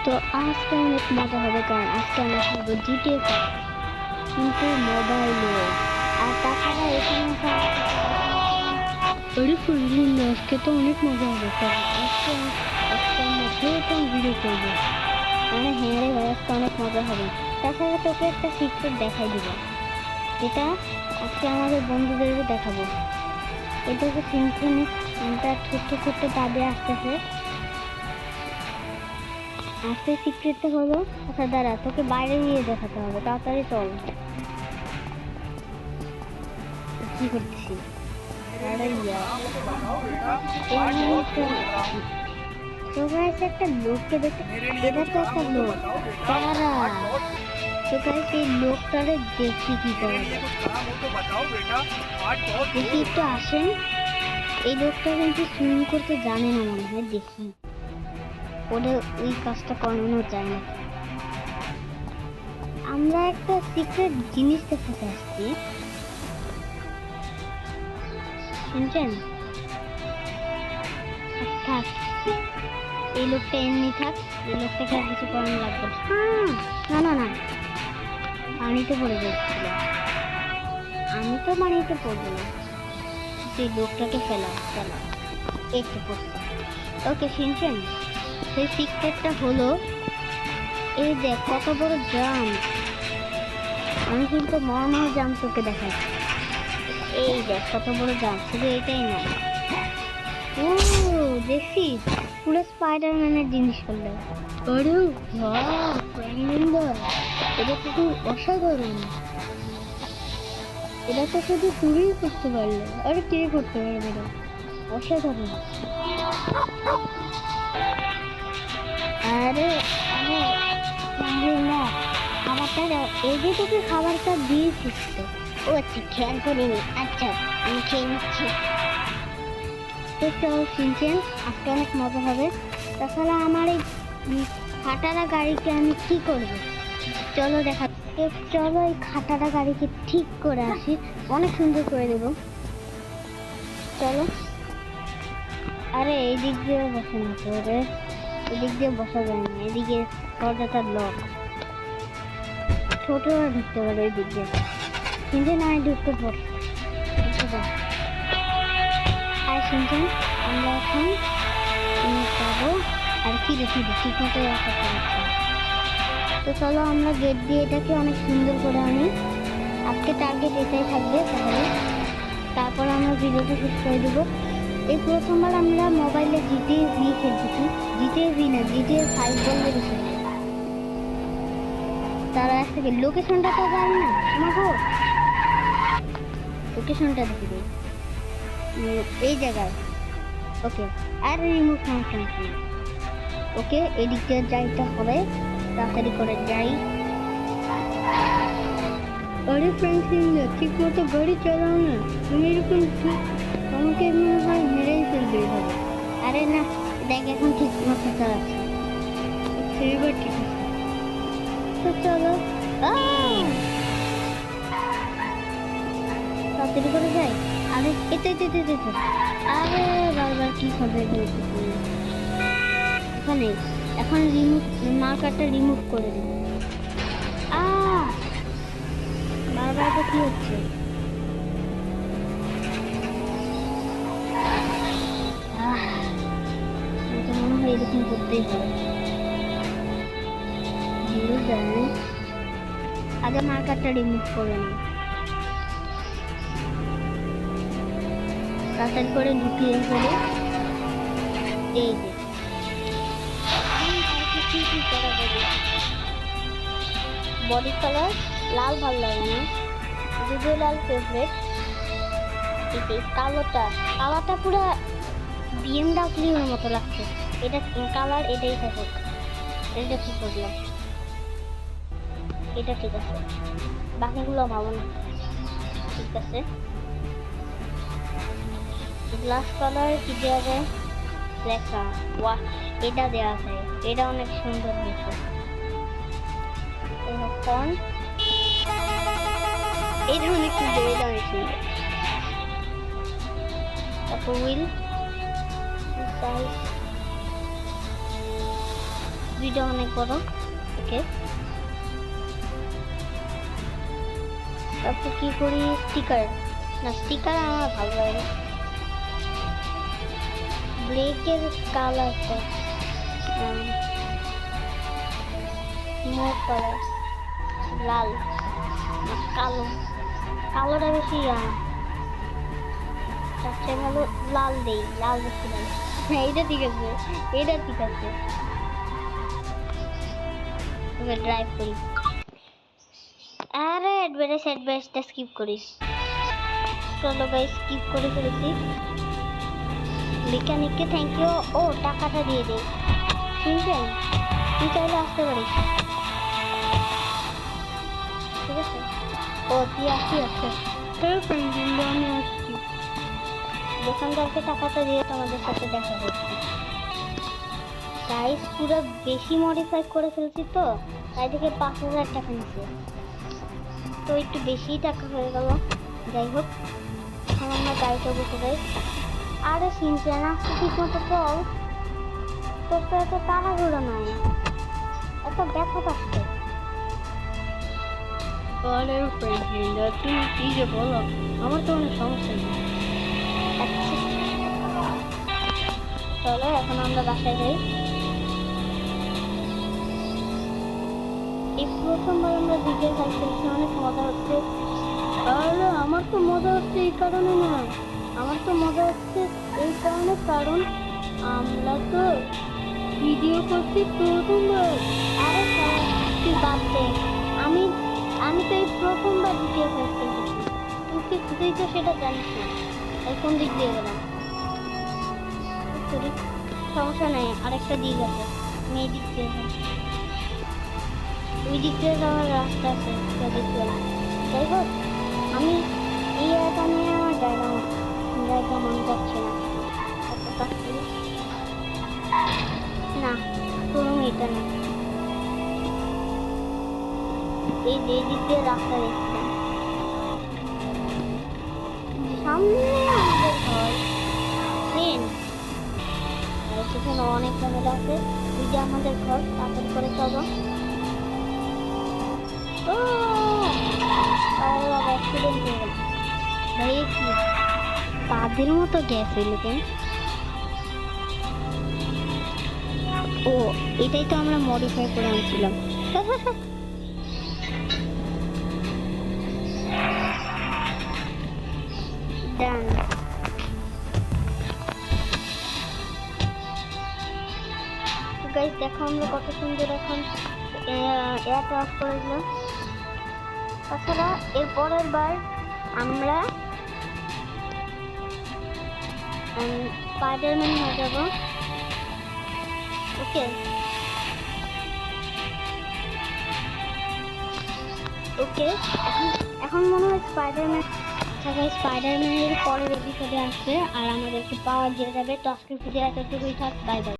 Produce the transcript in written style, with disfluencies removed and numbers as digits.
তো আজকে অনেক মজা হবে, কারণ আজকে আমরা খেলবো জিটিএ কিন্তু মোবাইলে। আর তাছাড়া এখানে আজকে তো অনেক মজা হবে, কারণ আজকে আমরা প্রথম ভিডিও করবো। মানে হ্যাঁ রে ভাই, আজকে অনেক মজা হবে। তাছাড়া তোকে একটা সিক্রেট দেখাই দিব, যেটা আজকে আমাদের বন্ধুদেরও দেখাবো। এটা হচ্ছে সিনক্রোনিক, এটা ছোট্ট ছোট্ট তাদের আসতেছে। আজকে সিক্রেটটা হলো, আচ্ছা দাঁড়া, তোকে বাইরে নিয়ে দেখাতে হবে, তাড়াতাড়ি চল। কি করতেছি? একটা লোককে দেখতে, এটা তো একটা লোক, তারা তো সেই লোকটারে দেখি কি করে, দেখি একটু আসেন। এই লোকটা কিন্তু সুইমিং করতে জানে না মনে হয়, দেখি ওদের ওই কাজটা করানো যায় না। আমরা একটা সিক্রেট জিনিস দেখাতে আসছি, শুনছেন? থাক, এই লোকটা এমনি থাক, এই লোকটাকে আর কিছু করানো লাগবে না। না না, পানিতে পড়ে যাচ্ছিল, আমি তো পানিতে পড়বো না, সেই লোকটাকে ফেলা। একটু পড়ছে, ওকে শুনছেন? সেই সিক্রেটটা হলো, এই দেখ কত বড় জাম। আমি কিন্তু নর্মাল জাম তোকে দেখাচ্ছি, এই দেখ কত বড় জাম। শুধু এটাই না, ও দেখছিস পুরো স্পাইডারম্যানের জিনিস করলো। আরে ওয়াও, এটা তো খুব অসাধারণ। এটা তো শুধু তুই করতে পারলো, আরে কে করতে পারবে না? অসাধারণ। আরে না, খাবারটা দাও। এই যে তোকে খাবারটা দিয়েছিস তো? ও আচ্ছা, খেয়াল করিনি। আচ্ছা আমি খেয়ে নিচ্ছি। তো শুনছেন, আজকে অনেক মজা হবে। তাছাড়া আমার এই খাটারা গাড়িকে আমি কি করবো, চলো দেখা। চলো এই খাটারা গাড়িকে ঠিক করে আসি, অনেক সুন্দর করে দেবো। চলো। আরে এই দিক দিয়ে বসে না তো রে, এদিক দিয়ে বসা যায় না, এদিকে দরজাটার লক, ছোটরা ঢুকতে পারে ওই দিক দিয়ে, কিন্তু না ঢুকতে পারছে। আর শুনছেন, আমরা এখন যাবো। আর কি রে ঠিক মতো আসা করেছি। তো চলো আমরা গেট দিয়ে এটাকে অনেক সুন্দর করে আনি। আজকে টার্গেট এটাই থাকবে। তাহলে তারপর আমরা ভিডিওটা শেষ করে দেবো। এই প্রথমবার আমরা মোবাইলে জিটিএ ভি খেলতেছি, জিটিএ ভি না, জিটিএ 5 বললে বেশি। তারা এক থেকে লোকেশনটা তো জানি না আমাকে, লোকেশনটা দেখে দিই এই জায়গায়। ওকে, আর রিমুভ ফাংশন। ওকে, এদিক দিয়ে যাইতে হবে, তাড়াতাড়ি করে যাই। আরে ফ্রেন্ডস, ঠিক মতো গাড়ি চালাও না, তুমি এরকম আমাকে মনে হয় মেরেই ফেলবে এভাবে। আরে না, দেখ এখন ঠিক মতো চালাচ্ছি, এবার ঠিক আছে। তো চলো তাড়াতাড়ি করে যাই। আরে আরে বারবার কি হবে এখানে। এখন রিমুভ মার্কারটা রিমুভ করে দিই। বারবার তো কি হচ্ছে? মনে হয় এরকম করতেই হবে। আগে মার্কারটা রিমুভ করে নিই, তাড়াতাড়ি করে ঢুকিয়ে ফেলে। এই যে বডি কালার লাল ভালো লাগে না, যদিও লাল ফেভারিট। কালারটা পুরো বিএমডাব্লিউর মতো লাগছে। এটা কালার, এটাই থাকুক। এটা ঠিক করলাম, এটা ঠিক আছে, বাকিগুলো ভালো না। ঠিক আছে, গ্লাস কালার কি দেওয়া যায়? দেখা ওয়া, এটা দেওয়া যায়, এটা অনেক সুন্দর হয়েছে। এটা অনেক সুন্দর, এটা অনেক সুন্দর। তারপর হুইল ভিডিও অনেক বড়। ওকে, তারপর কি করি? স্টিকার, না স্টিকার আমার ভালো লাগে না। ব্রেকের কালারটা মোট কালার লাল না কালো, কালোটা বেশি তার চেয়ে ভালো লাল দেই, লাল বেশি ভালো। হ্যাঁ এটা ঠিক আছে, এটা ঠিক আছে। ওকে ড্রাইভ করি। আরে অ্যাডভার্টাইজটা স্কিপ করিস। চলো গাইস, স্কিপ করে ফেলেছি। মেকানিককে থ্যাংক ইউ। ও টাকাটা দিয়ে দে। শুনছেন, তুই চাইলে আসতে পারিস, ঠিক আছে? ও তুই আসি আছে, আমি আসছি। দোকানদারকে টাকাটা দিয়ে তোমাদের সাথে দেখা করছি। গাইস পুরো বেশি মডিফাই করে ফেলছি তো, তাই থেকে 5,000 টাকা নিচ্ছে, তো একটু বেশি টাকা হয়ে গেল। যাই হোক, এখন আমরা গাড়িটা বসে যাই। আরে সিনচান আসতে ঠিক মতো চল, তোর তো এত তাড়াহুড়ো নয়, এত ব্যথা পাচ্ছে। আরে ফ্রেন্ড তুমি কি যে বলো, আমার তো অনেক সমস্যা নেই। আচ্ছা চলো এখন আমরা বাসায় যাই। এই প্রথমবার আমরা ভিডিও লাইভ করছি, অনেক মজা হচ্ছে। আরে আমার তো মজা হচ্ছে এই কারণে না, আমার তো মজা হচ্ছে এই কারণে, কারণ আমরা তো ভিডিও করছি প্রথমবার। আরে তুই বাদ দে, আমি আমি তো এই প্রথমবার ভিডিও করছি, তুই তো সেটা জানিস না, তাই কোন দিক দিয়ে গেলাম? সমস্যা নেই, আরেকটা দিক আছে, আমি এই দিক দিয়ে ওই দিক দিয়ে যাওয়ার রাস্তা আছে, যাই হোক আমি এই এলাকা নিয়ে আমার জায়গা মন যাচ্ছে না। না কোনো এটা না, এই যে দিক দিয়ে রাস্তা দেখছিলাম, সামনে আমাদের ঘর। ট্রেন, সেখানে অনেক ঝামেলা আছে, ওই যে আমাদের ঘর, তাড়াতাড়ি করে চলো। তাদের মতো গ্যাস হইল কেন? ও এটাই তো আমরা মডিফাই করে আনছিলাম। ডান, গাইস দেখো আমরা কত সুন্দর এখন এয়ারটা অফ করে দিলাম। তাছাড়া এর পরের বার আমরা স্পাইডারম্যান হয়ে যাব। ওকে ওকে, এখন মনে হয় স্পাইডারম্যানের পরের এপিসোডে আসবে আর আমাদেরকে পাওয়ার দিয়ে যাবে। তো আজকের ভিডিও এতটুকুই থাক, বাই বাই।